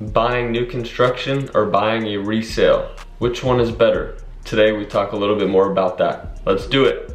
Buying new construction or buying a resale? Which one is better? Today we talk a little bit more about that. Let's do it.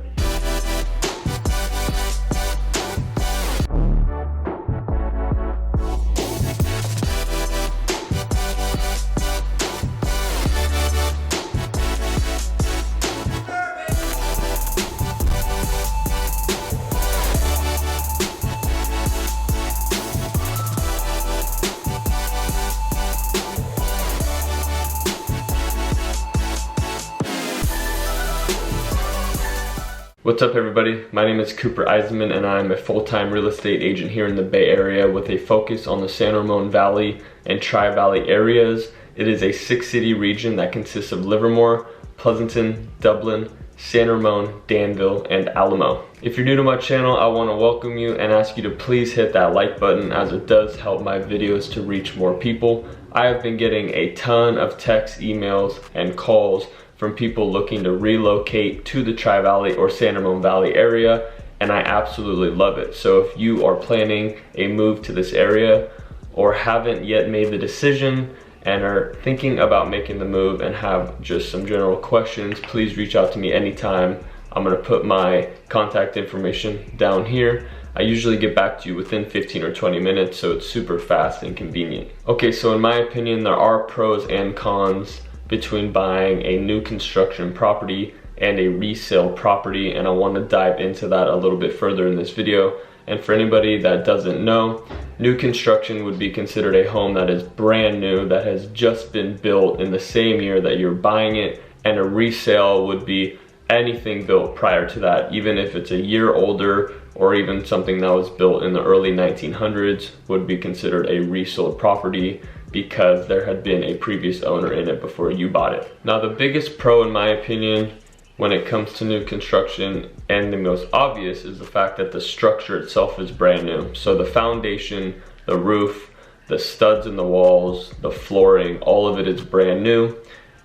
What's up everybody? My name is Cooper Eisenmann and I'm a full-time real estate agent here in the Bay Area with a focus on the San Ramon Valley and Tri-Valley areas. It is a 6-city region that consists of Livermore, Pleasanton, Dublin, San Ramon, Danville, and Alamo. If you're new to my channel, I want to welcome you and ask you to please hit that like button as it does help my videos to reach more people. I have been getting a ton of texts, emails, and calls from people looking to relocate to the Tri-Valley or San Ramon Valley area, and I absolutely love it. So if you are planning a move to this area or haven't yet made the decision and are thinking about making the move and have just some general questions, please reach out to me anytime. I'm gonna put my contact information down here. I usually get back to you within 15 or 20 minutes, so it's super fast and convenient. Okay, so in my opinion, there are pros and cons between buying a new construction property and a resale property, and I want to dive into that a little bit further in this video. And for anybody that doesn't know, new construction would be considered a home that is brand new, that has just been built in the same year that you're buying it, and a resale would be anything built prior to that, even if it's a year older or even something that was built in the early 1900s would be considered a resold property because there had been a previous owner in it before you bought it. Now the biggest pro in my opinion when it comes to new construction, and the most obvious, is the fact that the structure itself is brand new. So the foundation, the roof, the studs in the walls, the flooring, all of it is brand new.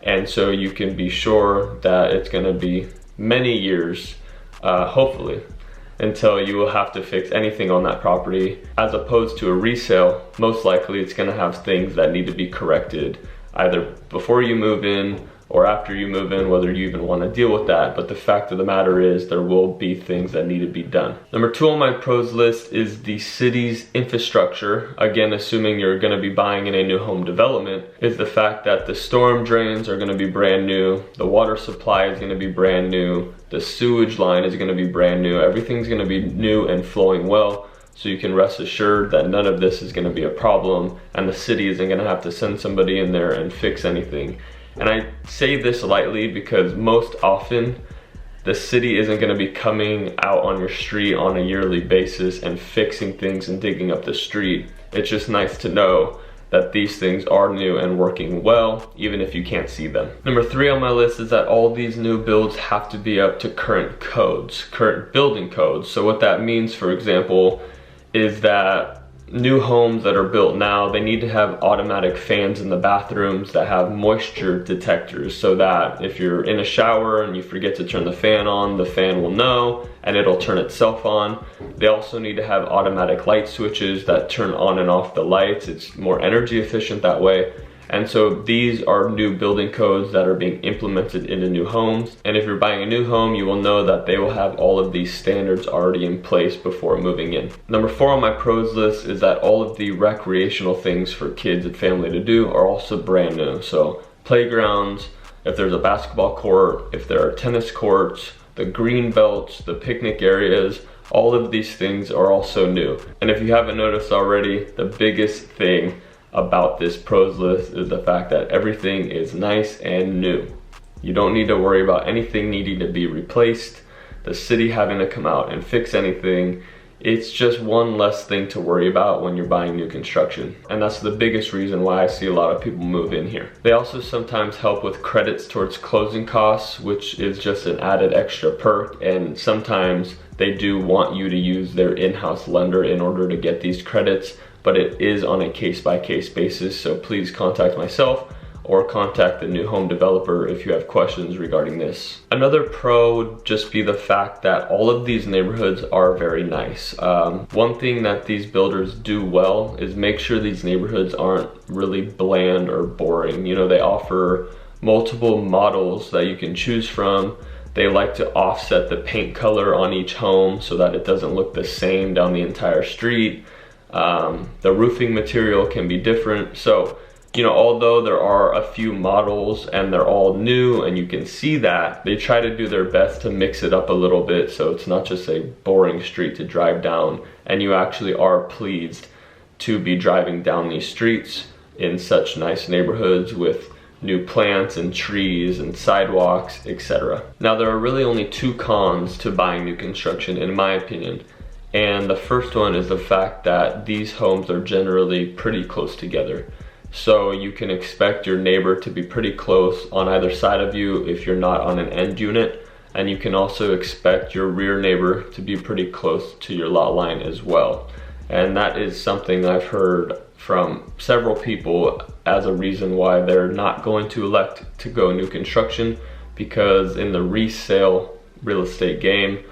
And so you can be sure that it's gonna be many years, hopefully, until you will have to fix anything on that property. As opposed to a resale, most likely it's gonna have things that need to be corrected either before you move in or after you move in, whether you even wanna deal with that. But the fact of the matter is there will be things that need to be done. Number 2 on my pros list is the city's infrastructure. Again, assuming you're gonna be buying in a new home development, is the fact that the storm drains are gonna be brand new, the water supply is gonna be brand new, the sewage line is gonna be brand new, everything's gonna be new and flowing well. So you can rest assured that none of this is gonna be a problem and the city isn't gonna have to send somebody in there and fix anything. And I say this lightly because most often the city isn't gonna be coming out on your street on a yearly basis and fixing things and digging up the street. It's just nice to know that these things are new and working well, even if you can't see them. Number 3 on my list is that all these new builds have to be up to current codes, current building codes. So what that means, for example, is that new homes that are built now, they need to have automatic fans in the bathrooms that have moisture detectors, so that if you're in a shower and you forget to turn the fan on, the fan will know and it'll turn itself on. They also need to have automatic light switches that turn on and off the lights. It's more energy efficient that way. And so these are new building codes that are being implemented into new homes. And if you're buying a new home, you will know that they will have all of these standards already in place before moving in. Number 4 on my pros list is that all of the recreational things for kids and family to do are also brand new. So playgrounds, if there's a basketball court, if there are tennis courts, the green belts, the picnic areas, all of these things are also new. And if you haven't noticed already, the biggest thing about this pros list is the fact that everything is nice and new. You don't need to worry about anything needing to be replaced, the city having to come out and fix anything. It's just one less thing to worry about when you're buying new construction. And that's the biggest reason why I see a lot of people move in here. They also sometimes help with credits towards closing costs, which is just an added extra perk. And sometimes they do want you to use their in-house lender in order to get these credits, but it is on a case-by-case basis. So please contact myself or contact the new home developer if you have questions regarding this. Another pro would just be the fact that all of these neighborhoods are very nice. One thing that these builders do well is make sure these neighborhoods aren't really bland or boring. You know, they offer multiple models that you can choose from. They like to offset the paint color on each home so that it doesn't look the same down the entire street. The roofing material can be different. So, you know, although there are a few models and they're all new and you can see that, they try to do their best to mix it up a little bit so it's not just a boring street to drive down and you actually are pleased to be driving down these streets in such nice neighborhoods with new plants and trees and sidewalks, etc. Now, there are really only two cons to buying new construction in my opinion. And the first one is the fact that these homes are generally pretty close together. So you can expect your neighbor to be pretty close on either side of you if you're not on an end unit. And you can also expect your rear neighbor to be pretty close to your lot line as well. And that is something I've heard from several people as a reason why they're not going to elect to go new construction, because in the resale real estate game,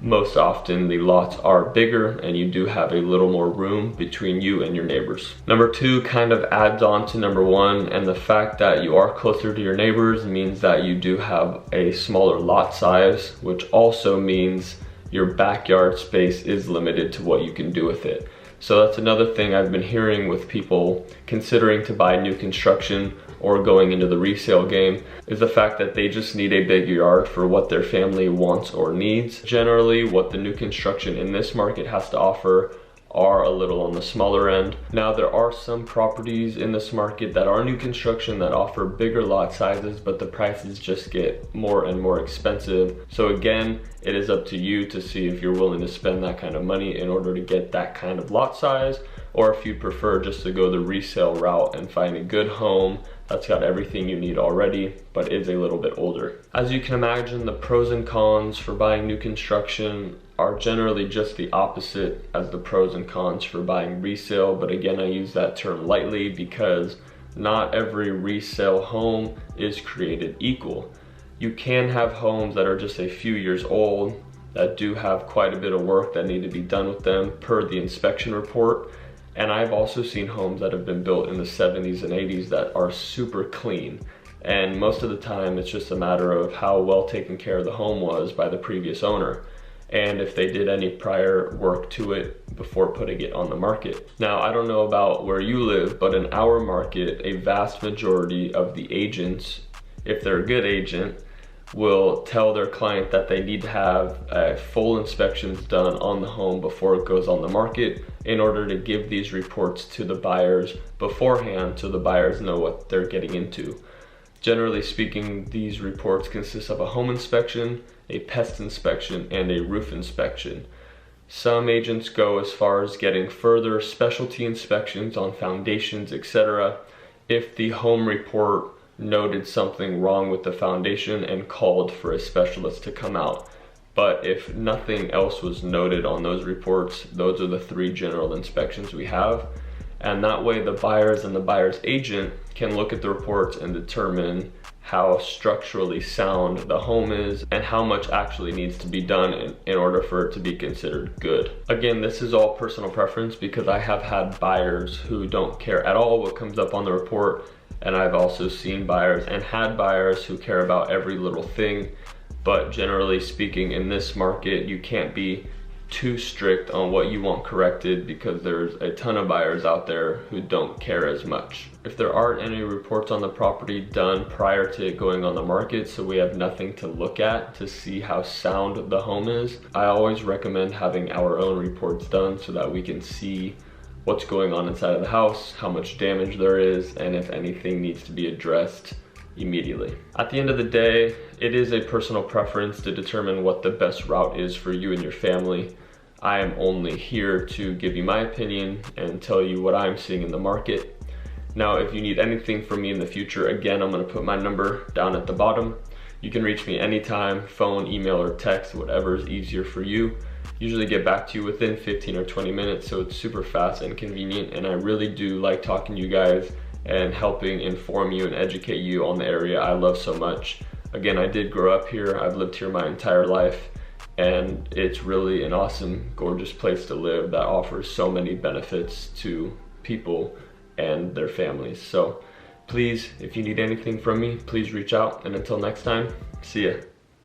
most often the lots are bigger and you do have a little more room between you and your neighbors. Number two kind of adds on to number one, and the fact that you are closer to your neighbors means that you do have a smaller lot size, which also means your backyard space is limited to what you can do with it. So that's another thing I've been hearing with people considering to buy new construction or going into the resale game, is the fact that they just need a big yard for what their family wants or needs. Generally, what the new construction in this market has to offer are a little on the smaller end. Now, there are some properties in this market that are new construction that offer bigger lot sizes, but the prices just get more and more expensive. So again, it is up to you to see if you're willing to spend that kind of money in order to get that kind of lot size, or if you prefer just to go the resale route and find a good home that's got everything you need already, but is a little bit older. As you can imagine, the pros and cons for buying new construction are generally just the opposite as the pros and cons for buying resale. But again, I use that term lightly because not every resale home is created equal. You can have homes that are just a few years old that do have quite a bit of work that need to be done with them per the inspection report. And I've also seen homes that have been built in the 70s and 80s that are super clean. And most of the time, it's just a matter of how well taken care of the home was by the previous owner, and if they did any prior work to it before putting it on the market. Now, I don't know about where you live, but in our market, a vast majority of the agents, if they're a good agent, will tell their client that they need to have full inspections done on the home before it goes on the market in order to give these reports to the buyers beforehand so the buyers know what they're getting into. Generally speaking, these reports consist of a home inspection, a pest inspection, and a roof inspection. Some agents go as far as getting further specialty inspections on foundations, etc. if the home report noted something wrong with the foundation and called for a specialist to come out. But if nothing else was noted on those reports, those are the three general inspections we have. And that way the buyers and the buyer's agent can look at the reports and determine how structurally sound the home is and how much actually needs to be done in order for it to be considered good. Again, this is all personal preference because I have had buyers who don't care at all what comes up on the report, and I've also seen buyers and had buyers who care about every little thing. But generally speaking, in this market, you can't be too strict on what you want corrected because there's a ton of buyers out there who don't care as much. If there aren't any reports on the property done prior to it going on the market, so we have nothing to look at to see how sound the home is, I always recommend having our own reports done so that we can see what's going on inside of the house, how much damage there is, and if anything needs to be addressed immediately. At the end of the day, it is a personal preference to determine what the best route is for you and your family. I am only here to give you my opinion and tell you what I'm seeing in the market. Now, if you need anything from me in the future, again, I'm going to put my number down at the bottom. You can reach me anytime, phone, email, or text, whatever is easier for you. Usually get back to you within 15 or 20 minutes, so it's super fast and convenient, and I really do like talking to you guys and helping inform you and educate you on the area I love so much. Again, I did grow up here. I've lived here my entire life, and it's really an awesome, gorgeous place to live that offers so many benefits to people and their families. So please, if you need anything from me, please reach out, and until next time, see ya.